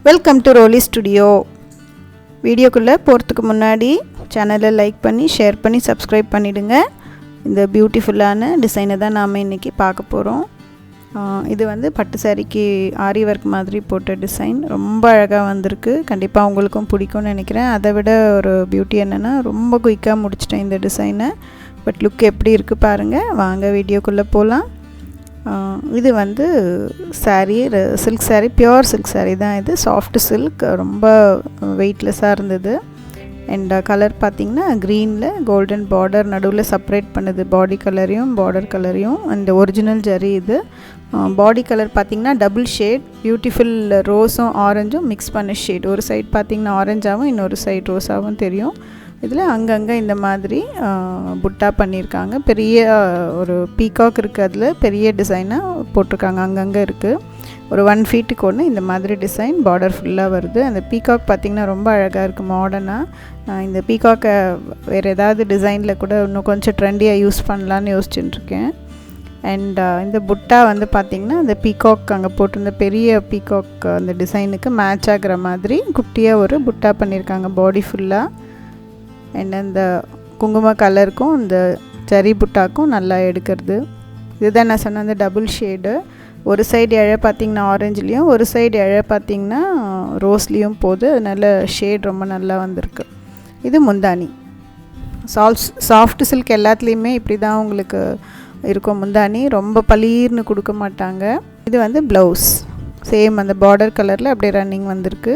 Welcome to ரோலி studio. வீடியோக்குள்ளே போகிறதுக்கு முன்னாடி சேனலை லைக் பண்ணி ஷேர் பண்ணி சப்ஸ்கிரைப் பண்ணிவிடுங்க. இந்த பியூட்டிஃபுல்லான டிசைனை தான் நாம் இன்றைக்கி பார்க்க போகிறோம். இது வந்து பட்டு சாரிக்கு ஆரி ஒர்க் மாதிரி போட்ட டிசைன் ரொம்ப அழகாக வந்திருக்கு. கண்டிப்பாக உங்களுக்கும் பிடிக்கும்னு நினைக்கிறேன். அதை விட ஒரு பியூட்டி என்னென்னா ரொம்ப குயிக்காக முடிச்சிட்டேன் இந்த டிசைனை. பட் லுக் எப்படி இருக்குது பாருங்கள். வாங்க வீடியோக்குள்ளே போகலாம். இது வந்து sari, silk sari, pure silk sari தான் இது. சாஃப்ட் சில்க், ரொம்ப வெயிட்லெஸ்ஸாக இருந்தது. அண்ட் கலர் பார்த்திங்கன்னா க்ரீனில் கோல்டன் பார்டர் நடுவில் செப்பரேட் பண்ணுது பாடி கலரையும் பார்டர் கலரையும். அந்த ஒரிஜினல் ஜரி இது. பாடி கலர் பார்த்திங்கன்னா டபுள் ஷேட், பியூட்டிஃபுல் ரோஸும் ஆரஞ்சும் மிக்ஸ் பண்ண ஷேட். ஒரு சைடு பார்த்திங்கன்னா ஆரஞ்சாகவும் இன்னொரு சைடு ரோஸாகவும் தெரியும். இதில் அங்கங்கே இந்த மாதிரி புட்டா பண்ணியிருக்காங்க. பெரிய ஒரு பீகாக் இருக்குது, அதில் பெரிய டிசைனாக போட்டிருக்காங்க. அங்கங்கே இருக்குது. ஒரு 1 ஃபீட்டுக்கு ஒன்று இந்த மாதிரி டிசைன் பார்டர் ஃபுல்லாக வருது. அந்த பீகாக் பார்த்திங்கன்னா ரொம்ப அழகாக இருக்குது மாடர்னாக. இந்த பீகாக்கை வேறு ஏதாவது டிசைனில் கூட இன்னும் கொஞ்சம் ட்ரெண்டியாக யூஸ் பண்ணலான்னு யோசிச்சுட்டுருக்கேன். அண்ட் இந்த புட்டா வந்து பார்த்திங்கன்னா அந்த பீகாக் அங்கே போட்டிருந்த பெரிய பீகாக் அந்த டிசைனுக்கு மேட்ச் ஆகிற மாதிரி குட்டியாக ஒரு புட்டா பண்ணியிருக்காங்க பாடி ஃபுல்லாக. அண்ட் அந்த குங்கும கலருக்கும் இந்த ஜரி புட்டாக்கும் நல்லா எடுக்கிறது. இதுதான் நான் சொன்ன அந்த டபுள் ஷேடு. ஒரு சைடு இழை பார்த்திங்கன்னா ஆரஞ்சுலேயும், ஒரு சைடு இழை பார்த்திங்கன்னா ரோஸ்லேயும் போகுது. அதனால் ஷேட் ரொம்ப நல்லா வந்திருக்கு. இது முந்தானி. சாஃப்ட் சில்க் எல்லாத்துலேயுமே இப்படி தான் உங்களுக்கு இருக்கும் முந்தானி. ரொம்ப பளீர்னு கொடுக்க மாட்டாங்க. இது வந்து ப்ளவுஸ். சேம் அந்த பார்டர் கலரில் அப்படியே ரன்னிங் வந்திருக்கு.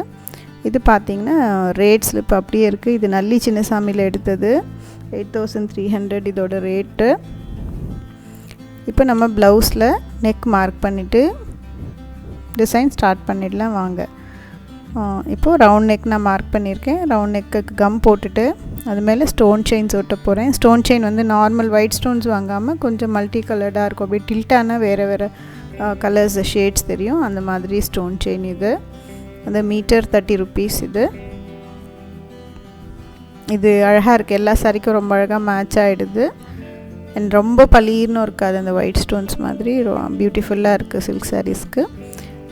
இது பார்த்திங்கன்னா ரேட் ஸ்லிப் அப்படியே இருக்குது. இது நல்லி சின்னசாமியில் எடுத்தது. 8300 இதோட ரேட்டு. இப்போ நம்ம ப்ளவுஸில் நெக் மார்க் பண்ணிவிட்டு டிசைன் ஸ்டார்ட் பண்ணிடலாம் வாங்க. இப்போது ரவுண்ட் நெக் நான் மார்க் பண்ணியிருக்கேன். ரவுண்ட் நெக்குக்கு கம் போட்டுட்டு அது மேலே ஸ்டோன் செயின்ஸ் ஒட்ட போகிறேன். ஸ்டோன் செயின் வந்து நார்மல் ஒயிட் ஸ்டோன்ஸ் வாங்காமல் கொஞ்சம் மல்டி கலர்டாக இருக்கும். அப்படியே டில்ட்டானால் வேறு வேறு கலர்ஸ் ஷேட்ஸ் தெரியும். அந்த மாதிரி ஸ்டோன் செயின் இது. அந்த மீட்டர் 30 rupees இது. இது அழகாக இருக்குது. எல்லா சாரிக்கும் ரொம்ப அழகாக மேட்ச் ஆகிடுது. அண்ட் ரொம்ப பளீர்னு இருக்காது. அந்த ஒயிட் ஸ்டோன்ஸ் மாதிரி பியூட்டிஃபுல்லாக இருக்குது சில்க் சாரீஸ்க்கு.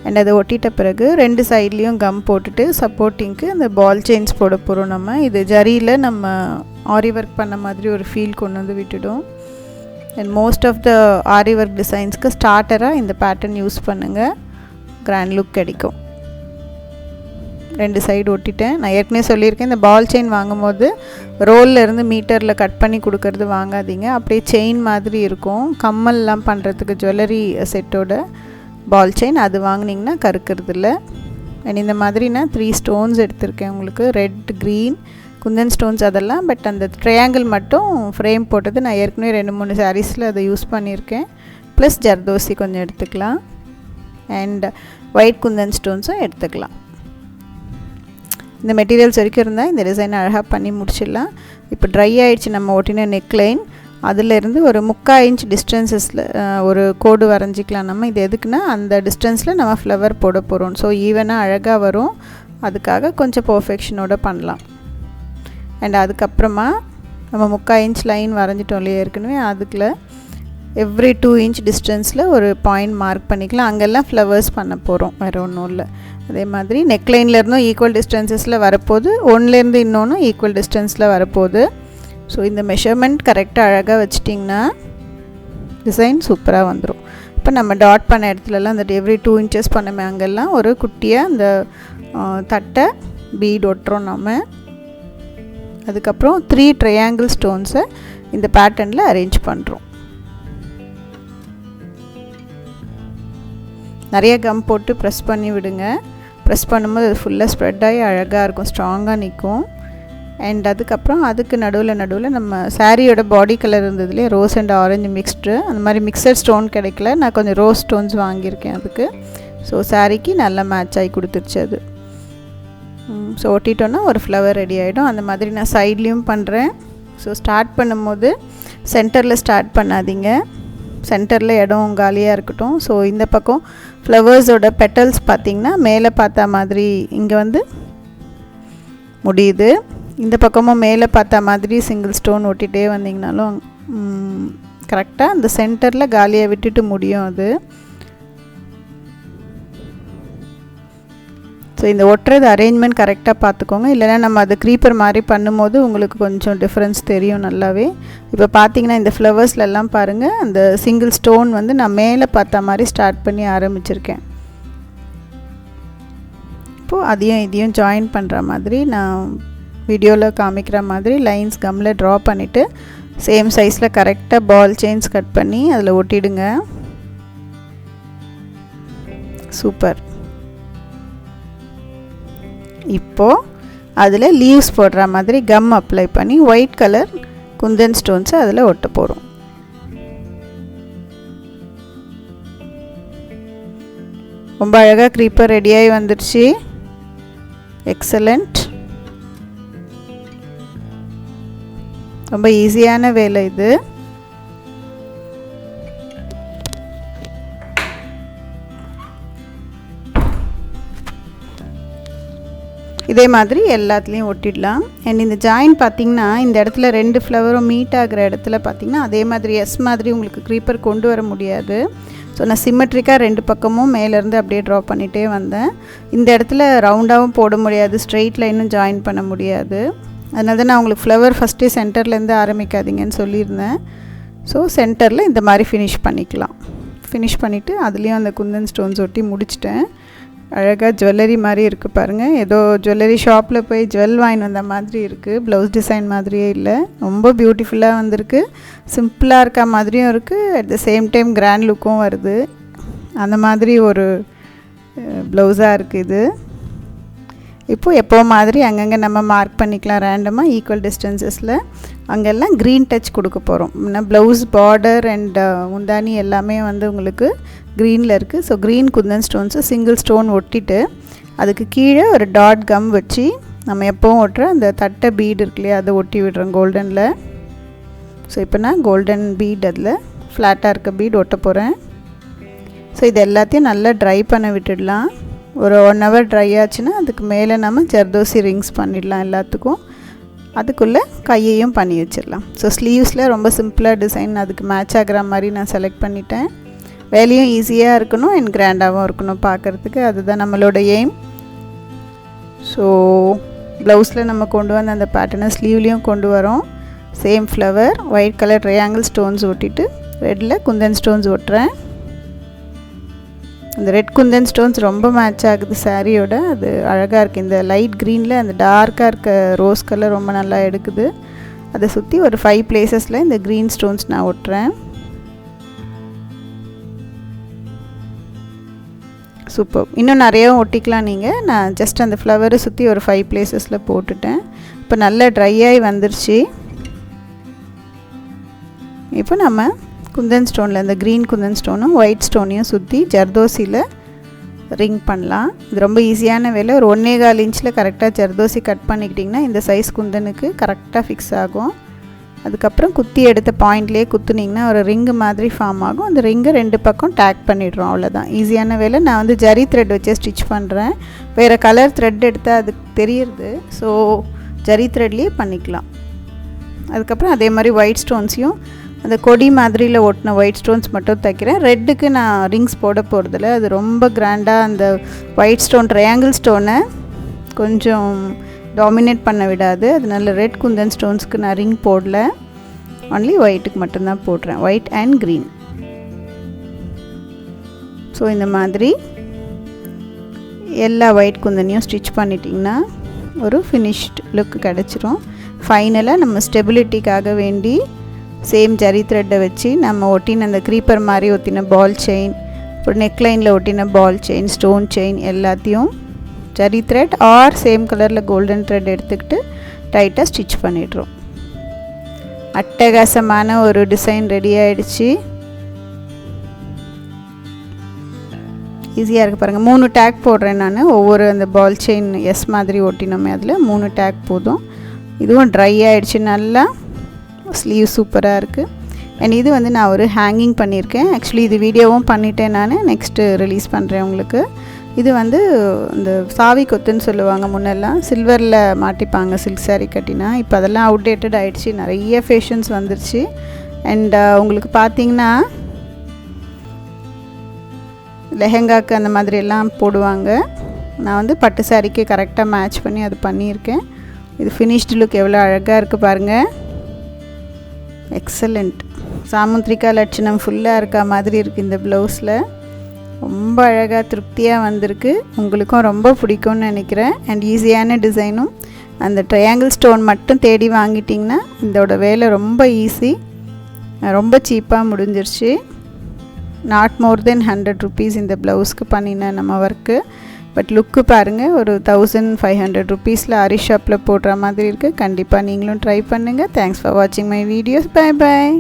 அண்ட் அதை ஒட்டிட்ட பிறகு 2 சைட்லேயும் கம் போட்டுட்டு சப்போர்ட்டிங்க்கு அந்த பால் செயின்ஸ் போட போகிறோம் நம்ம. இது ஜரியில் நம்ம ஆரி ஒர்க் பண்ண மாதிரி ஒரு ஃபீல் கொண்டு வந்து விட்டுடும். And most of the aari work டிசைன்ஸ்க்கு ஸ்டார்டராக இந்த பேட்டர்ன் யூஸ் பண்ணுங்கள். கிராண்ட் லுக் கிடைக்கும். 2 சைடு ஒட்டிட்டேன். நான் ஏற்கனவே சொல்லியிருக்கேன், இந்த பால் செயின் வாங்கும்போது ரோலில் இருந்து மீட்டரில் கட் பண்ணி கொடுக்கறது வாங்காதீங்க. அப்படியே செயின் மாதிரி இருக்கும். கம்மல்லாம் பண்ணுறதுக்கு ஜுவல்லரி செட்டோட பால் செயின் அது வாங்கினீங்கன்னா கருக்கிறது இல்லை. அண்ட் இந்த மாதிரி நான் 3 ஸ்டோன்ஸ் எடுத்திருக்கேன் உங்களுக்கு. ரெட், க்ரீன், குந்தன் ஸ்டோன்ஸ் அதெல்லாம். பட் அந்த ட்ரையாங்கிள் மட்டும் ஃப்ரேம் போட்டது நான் ஏற்கனவே 2-3 சாரீஸில் அதை யூஸ் பண்ணியிருக்கேன். ப்ளஸ் ஜர்தோசி கொஞ்சம் எடுத்துக்கலாம். அண்ட் ஒயிட் குந்தன் ஸ்டோன்ஸும் எடுத்துக்கலாம். இந்த மெட்டீரியல்ஸ் வரைக்கும் இருந்தால் இந்த டிசைன் அழகாக பண்ணி முடிச்சிடலாம். இப்போ ட்ரை ஆகிடுச்சு நம்ம ஒட்டின நெக்லைன். அதிலேருந்து ஒரு 3/4 இன்ச் டிஸ்டன்ஸஸில் ஒரு கோடு வரைஞ்சிக்கலாம் நம்ம. இது எதுக்குன்னா அந்த டிஸ்டன்ஸில் நம்ம ஃப்ளவர் போட போகிறோம். ஸோ ஈவனாக அழகாக வரும். அதுக்காக கொஞ்சம் பர்ஃபெக்ஷனோடு பண்ணலாம். அண்ட் அதுக்கப்புறமா நம்ம 3/4 இன்ச் லைன் வரைஞ்சிட்டோம் இல்லையா ஏற்கனவே. அதுக்குள்ள எவ்ரி 2 இன்ச் டிஸ்டன்ஸில் ஒரு பாயிண்ட் மார்க் பண்ணிக்கலாம். அங்கெல்லாம் ஃப்ளவர்ஸ் பண்ண போகிறோம், வேறு ஒன்றும் இல்லை. அதே மாதிரி நெக்லைன்லேருந்தும் ஈக்குவல் டிஸ்டன்ஸஸில் வரப்போகுது, ஒன்றுலேருந்து இன்னொன்று ஈக்குவல் டிஸ்டன்ஸில் வரப்போகுது. ஸோ இந்த மெஷர்மெண்ட் கரெக்டாக அழகாக வச்சிட்டிங்கன்னா டிசைன் சூப்பராக வந்துடும். இப்போ நம்ம டாட் பண்ண இடத்துலலாம் அந்த எவ்ரி 2 இன்ச்சஸ் பண்ணமே அங்கெல்லாம் ஒரு குட்டியாக அந்த தட்டை பீட் ஒட்டுறோம் நம்ம. அதுக்கப்புறம் 3 ட்ரையாங்கிள் ஸ்டோன்ஸை இந்த பேட்டர்னில் அரேஞ்ச் பண்ணுறோம். நிறைய கம் போட்டு ப்ரெஸ் பண்ணி விடுங்க. ப்ரெஸ் பண்ணும்போது அது ஃபுல்லாக ஸ்ப்ரெட் ஆகி அழகாக இருக்கும், ஸ்ட்ராங்காக நிற்கும். அண்ட் அதுக்கப்புறம் அதுக்கு நடுவில் நம்ம சாரியோட பாடி கலர் இருந்ததுலேயே ரோஸ் அண்ட் ஆரஞ்சு மிக்ஸ்டு. அந்த மாதிரி மிக்சட் ஸ்டோன் கிடைக்கல, நான் கொஞ்சம் ரோஸ் ஸ்டோன்ஸ் வாங்கியிருக்கேன் அதுக்கு. ஸோ சாரிக்கு நல்லா மேட்ச் ஆகி கொடுத்துருச்சு அது. ஸோ ஒட்டிட்டோன்னா ஒரு ஃப்ளவர் ரெடி ஆகிடும். அந்த மாதிரி நான் சைட்லேயும் பண்ணுறேன். ஸோ ஸ்டார்ட் பண்ணும்போது சென்டரில் ஸ்டார்ட் பண்ணாதீங்க. சென்டரில் இடம் காலியாக இருக்கட்டும். ஸோ இந்த பக்கம் ஃப்ளவர்ஸோட பெட்டல்ஸ் பார்த்திங்கன்னா மேலே பார்த்தா மாதிரி இங்கே வந்து முடியுது. இந்த பக்கமும் மேலே பார்த்தா மாதிரி சிங்கிள் ஸ்டோன் ஒட்டிகிட்டே வந்தீங்கனாலும் கரெக்டாக அந்த சென்டரில் காலியாக விட்டுட்டு முடியும் அது. ஸோ இந்த ஒட்டுறது அரேஞ்ச்மெண்ட் கரெக்டாக பார்த்துக்கோங்க, இல்லைனா நம்ம அது க்ரீப்பர் மாதிரி பண்ணும்போது உங்களுக்கு கொஞ்சம் டிஃப்ரென்ஸ் தெரியும் நல்லாவே. இப்போ பார்த்தீங்கன்னா இந்த ஃப்ளவர்ஸ்லெல்லாம் பாருங்கள், அந்த சிங்கிள் ஸ்டோன் வந்து நான் மேலே பார்த்த மாதிரி ஸ்டார்ட் பண்ணி ஆரம்பிச்சிருக்கேன். இப்போது அதையும் இதையும் ஜாயின் பண்ணுற மாதிரி நான் வீடியோவில் காமிக்கிற மாதிரி லைன்ஸ் கம்மில் ட்ரா பண்ணிவிட்டு சேம் சைஸில் கரெக்டாக பால் செயின்ஸ் கட் பண்ணி அதில் ஒட்டிடுங்க. சூப்பர். இப்போது அதில் லீவ்ஸ் போடுற மாதிரி கம் அப்ளை பண்ணி ஒயிட் கலர் குந்தன் ஸ்டோன்ஸை அதில் ஒட்ட போகிறோம். ரொம்ப அழகாக க்ரீப்பர் ரெடியாகி வந்துடுச்சு. எக்ஸலண்ட். ரொம்ப ஈஸியான வேலை இது. இதே மாதிரி எல்லாத்துலேயும் ஒட்டிடலாம். அண்ட் இந்த ஜாயின் பார்த்திங்கன்னா இந்த இடத்துல 2 ஃப்ளவரும் மீட் ஆகிற இடத்துல பார்த்திங்கன்னா அதே மாதிரி எஸ் மாதிரி உங்களுக்கு க்ரீப்பர் கொண்டு வர முடியாது. ஸோ நான் சிமெட்ரிக்காக 2 பக்கமும் மேலேருந்து அப்படியே ட்ரா பண்ணிகிட்டே வந்தேன். இந்த இடத்துல ரவுண்டாகவும் போட முடியாது, ஸ்ட்ரெயிட் லைனும் ஜாயின் பண்ண முடியாது. அதனால தான் நான் உங்களுக்கு ஃப்ளவர் ஃபஸ்ட்டே சென்டர்லேருந்து ஆரம்பிக்காதீங்கன்னு சொல்லியிருந்தேன். ஸோ சென்டரில் இந்த மாதிரி ஃபினிஷ் பண்ணிக்கலாம். ஃபினிஷ் பண்ணிவிட்டு அதுலேயும் அந்த குந்தன் ஸ்டோன்ஸ் ஒட்டி முடிச்சிட்டேன். அழகாக ஜுவல்லரி மாதிரி இருக்குது பாருங்கள். ஏதோ ஜுவல்லரி ஷாப்பில் போய் ஜுவல் வாங்கி வந்த மாதிரி இருக்குது. ப்ளவுஸ் டிசைன் மாதிரியே இல்லை, ரொம்ப பியூட்டிஃபுல்லாக வந்திருக்கு. சிம்பிளாக இருக்க மாதிரியும் இருக்குது, at the same time grand லுக்கும் வருது. அந்த மாதிரி ஒரு ப்ளவுஸாக இருக்குது இது. இப்போது எப்போ மாதிரி அங்கங்கே நம்ம மார்க் பண்ணிக்கலாம் ரேண்டமாக ஈக்குவல் டிஸ்டன்சஸில். அங்கெல்லாம் க்ரீன் டச் கொடுக்க போகிறோம். ப்ளவுஸ் பார்டர் அண்ட் முந்தானி எல்லாமே வந்து உங்களுக்கு க்ரீனில் இருக்குது. So green Kundan stones single stone ஒட்டிட்டு அதுக்கு கீழே ஒரு டாட் கம் வச்சு நம்ம எப்போவும் ஒட்டுற அந்த தட்டை பீடு இருக்கு இல்லையா, அதை ஒட்டி விடுறோம் கோல்டனில். ஸோ இப்போ நான் கோல்டன் பீட் அதில் ஃப்ளாட்டாக இருக்க பீட் ஒட்ட போகிறேன். ஸோ இது எல்லாத்தையும் நல்லா ட்ரை பண்ண விட்டுடலாம். ஒரு 1 hour ட்ரை ஆச்சுன்னா அதுக்கு மேலே நம்ம ஜர்தோசி ரிங்ஸ் பண்ணிடலாம் எல்லாத்துக்கும். அதுக்குள்ளே கையையும் பண்ணி வச்சிடலாம். ஸோ ஸ்லீவ்ஸில் ரொம்ப சிம்பிளாக டிசைன் அதுக்கு மேட்ச் ஆகிற மாதிரி நான் செலக்ட் பண்ணிட்டேன். வேலையும் ஈஸியாக இருக்கணும் அண்ட் கிராண்டாகவும் இருக்கணும் பார்க்குறதுக்கு, அதுதான் நம்மளோட எய்ம். ஸோ ப்ளவுஸில் நம்ம கொண்டு வந்த அந்த பேட்டர்னை ஸ்லீவ்லேயும் கொண்டு வரோம். Same flower white colour triangle stones ஒட்டிட்டு ரெட்டில் குந்தன் ஸ்டோன்ஸ் ஒட்டுறேன். அந்த ரெட் குந்தன் ஸ்டோன்ஸ் ரொம்ப மேட்ச் ஆகுது சாரியோட, அது அழகாக இருக்குது. இந்த லைட் க்ரீனில் அந்த டார்க்காக இருக்க ரோஸ் கலர் ரொம்ப நல்லா எடுக்குது. அதை சுற்றி ஒரு 5 places இந்த க்ரீன் ஸ்டோன்ஸ் நான் ஒட்டுறேன். சூப்பர். இன்னும் நிறையாவும் ஒட்டிக்கலாம் நீங்கள். நான் ஜஸ்ட் அந்த ஃப்ளவரை சுற்றி ஒரு 5 places போட்டுட்டேன். இப்போ நல்லா ட்ரை ஆகி வந்துருச்சு. இப்போ நம்ம குந்தன் ஸ்டோனில் இந்த க்ரீன் குந்தன் ஸ்டோனும் ஒயிட் ஸ்டோனையும் சுற்றி ஜர்தோசியில் ரிங் பண்ணலாம். இது ரொம்ப ஈஸியான வேலை. ஒரு 1.25 inch கரெக்டாக ஜர்தோசி கட் பண்ணிக்கிட்டிங்கன்னா இந்த சைஸ் குந்தனுக்கு கரெக்டாக ஃபிக்ஸ் ஆகும். அதுக்கப்புறம் குத்தி எடுத்த பாயிண்ட்லேயே குத்துனிங்கன்னா ஒரு ரிங்கு மாதிரி ஃபார்ம் ஆகும். அந்த ரிங்கை 2 பக்கம் டேக் பண்ணிடுறோம், அவ்வளோதான். ஈஸியான வேலை. நான் வந்து ஜரி த்ரெட் வச்சே ஸ்டிச் பண்ணுறேன். வேறு கலர் த்ரெட் எடுத்தால் அதுக்கு தெரியுது. ஸோ ஜரி த்ரெட்லேயே பண்ணிக்கலாம். அதுக்கப்புறம் அதே மாதிரி ஒயிட் ஸ்டோன்ஸையும் அந்த கொடி மாதிரியில் ஒட்டின ஒயிட் ஸ்டோன்ஸ் மட்டும் தைக்கிறேன். ரெட்டுக்கு நான் ரிங்ஸ் போட போகிறதில்ல, அது ரொம்ப கிராண்டாக அந்த ஒயிட் ஸ்டோன் ட்ரையாங்கிள் ஸ்டோனை கொஞ்சம் டாமினேட் பண்ண விடாது. அதனால ரெட் குந்தன் ஸ்டோன்ஸ்க்கு நான் ரிங் போடல, ஒன்லி ஒயிட்டுக்கு மட்டும்தான் போடுறேன், ஒயிட் அண்ட் க்ரீன். ஸோ இந்த மாதிரி எல்லா ஒயிட் குந்தனையும் ஸ்டிச் பண்ணிட்டிங்கன்னா ஒரு ஃபினிஷ்ட் லுக் கிடச்சிரும். ஃபைனலாக நம்ம ஸ்டெபிலிட்டிக்காக வேண்டி சேம் ஜரி த்ரெட்டை வச்சு நம்ம ஒட்டின அந்த க்ரீப்பர் மாதிரி ஒட்டின பால் செயின், அப்புறம் நெக்லைனில் ஒட்டின பால் செயின், ஸ்டோன் செயின் எல்லாத்தையும் ஜரி த்ரெட் ஆர் சேம் கலரில் கோல்டன் த்ரெட் எடுத்துக்கிட்டு டைட்டாக ஸ்டிச் பண்ணிடுறோம். அட்டகாசமான ஒரு டிசைன் ரெடி ஆகிடுச்சு. ஈஸியாக இருக்குது பாருங்கள். 3 டேக் போடுறேன் நான். ஒவ்வொரு அந்த பால் செயின் எஸ் மாதிரி ஒட்டினோமே அதில் 3 டேக் போதும். இதுவும் ட்ரை ஆகிடுச்சு நல்லா. ஸ்லீவ் சூப்பராக இருக்குது. அண்ட் இது வந்து நான் ஒரு ஹேங்கிங் பண்ணியிருக்கேன். ஆக்சுவலி இது வீடியோவும் பண்ணிட்டேன் நான், நெக்ஸ்ட்டு ரிலீஸ் பண்ணுறேன் உங்களுக்கு. இது வந்து இந்த சாவி கொத்துன்னு சொல்லுவாங்க. முன்னெல்லாம் சில்வரில் மாட்டிப்பாங்க சில்க் சாரீ கட்டினா. இப்போ அதெல்லாம் அவுடேட்டட் ஆகிடுச்சு, நிறைய ஃபேஷன்ஸ் வந்துருச்சு. அண்ட் உங்களுக்கு பார்த்திங்கன்னா லெஹெங்காக்கு அந்த மாதிரி எல்லாம் போடுவாங்க. நான் வந்து பட்டு சாரிக்கு கரெக்டாக மேட்ச் பண்ணி அது பண்ணியிருக்கேன். இது ஃபினிஷ்டு லுக் எவ்வளோ அழகாக இருக்குது பாருங்கள். எக்ஸலண்ட். சாமுத்திரிகா லட்சணம் ஃபுல்லாக இருக்க மாதிரி இருக்குது இந்த ப்ளவுஸில். ரொம்ப அழகாக திருப்தியாக வந்திருக்கு. உங்களுக்கும் ரொம்ப பிடிக்கும்னு நினைக்கிறேன். அண்ட் ஈஸியான டிசைனும். அந்த ட்ரையாங்கிள் ஸ்டோன் மட்டும் தேடி வாங்கிட்டிங்கன்னா இதோட வேலை ரொம்ப ஈஸி. ரொம்ப சீப்பாக முடிஞ்சிருச்சு. நாட் மோர் தென் 100 rupees இந்த ப்ளவுஸ்க்கு பண்ணின நம்ம ஒர்க்கு. பட் லுக்கு பாருங்கள், ஒரு 1500 rupeesல ஆரி ஷாப்பில் போடுற மாதிரி இருக்குது. கண்டிப்பாக நீங்களும் ட்ரை பண்ணுங்கள். தேங்க்ஸ் ஃபார் வாட்சிங் மை வீடியோஸ். Bye bye.